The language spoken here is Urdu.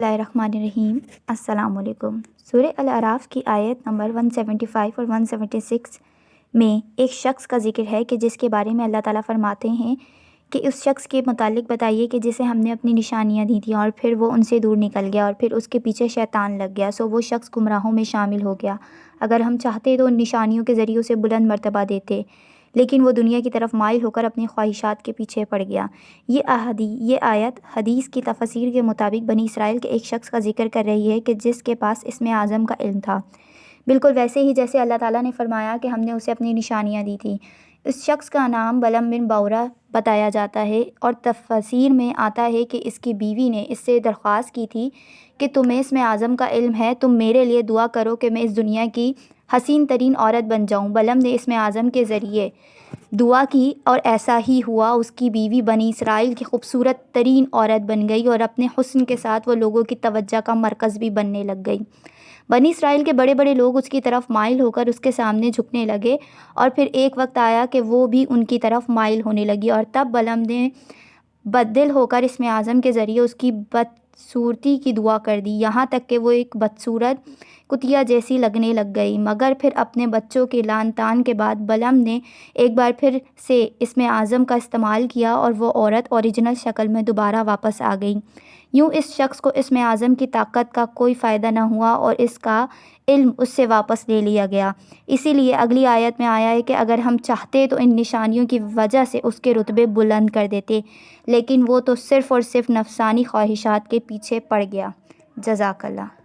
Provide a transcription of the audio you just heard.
بسم اللہ الرحمن الرحیم۔ السلام علیکم۔ سورہ الاعراف کی آیت نمبر 175 اور 176 میں ایک شخص کا ذکر ہے کہ جس کے بارے میں اللہ تعالیٰ فرماتے ہیں کہ اس شخص کے متعلق بتائیے کہ جسے ہم نے اپنی نشانیاں دی تھیں اور پھر وہ ان سے دور نکل گیا اور پھر اس کے پیچھے شیطان لگ گیا، سو وہ شخص گمراہوں میں شامل ہو گیا۔ اگر ہم چاہتے تو ان نشانیوں کے ذریعے اسے بلند مرتبہ دیتے، لیکن وہ دنیا کی طرف مائل ہو کر اپنی خواہشات کے پیچھے پڑ گیا۔ یہ آیت حدیث کی تفسیر کے مطابق بنی اسرائیل کے ایک شخص کا ذکر کر رہی ہے کہ جس کے پاس اسم اعظم کا علم تھا، بالکل ویسے ہی جیسے اللہ تعالیٰ نے فرمایا کہ ہم نے اسے اپنی نشانیاں دی تھیں۔ اس شخص کا نام بلعم بن باورہ بتایا جاتا ہے اور تفسیر میں آتا ہے کہ اس کی بیوی نے اس سے درخواست کی تھی کہ تمہیں اسم اعظم کا علم ہے، تم میرے لیے دعا کرو کہ میں اس دنیا کی حسین ترین عورت بن جاؤں۔ بلعم نے اسم اعظم کے ذریعے دعا کی اور ایسا ہی ہوا، اس کی بیوی بنی اسرائیل کی خوبصورت ترین عورت بن گئی اور اپنے حسن کے ساتھ وہ لوگوں کی توجہ کا مرکز بھی بننے لگ گئی۔ بنی اسرائیل کے بڑے بڑے لوگ اس کی طرف مائل ہو کر اس کے سامنے جھکنے لگے اور پھر ایک وقت آیا کہ وہ بھی ان کی طرف مائل ہونے لگی، اور تب بلعم نے بددل ہو کر اسم اعظم کے ذریعے اس کی بدصورتی کی دعا کر دی، یہاں تک کہ وہ ایک بدصورت کتیا جیسی لگنے لگ گئی۔ مگر پھر اپنے بچوں کے لعن طعن کے بعد بلعم نے ایک بار پھر سے اسم اعظم کا استعمال کیا اور وہ عورت اوریجنل شکل میں دوبارہ واپس آ گئی۔ یوں اس شخص کو اسم اعظم کی طاقت کا کوئی فائدہ نہ ہوا اور اس کا علم اس سے واپس لے لیا گیا۔ اسی لیے اگلی آیت میں آیا ہے کہ اگر ہم چاہتے تو ان نشانیوں کی وجہ سے اس کے رتبے بلند کر دیتے، لیکن وہ تو صرف اور صرف نفسانی خواہشات کے پیچھے پڑ گیا۔ جزاک اللہ۔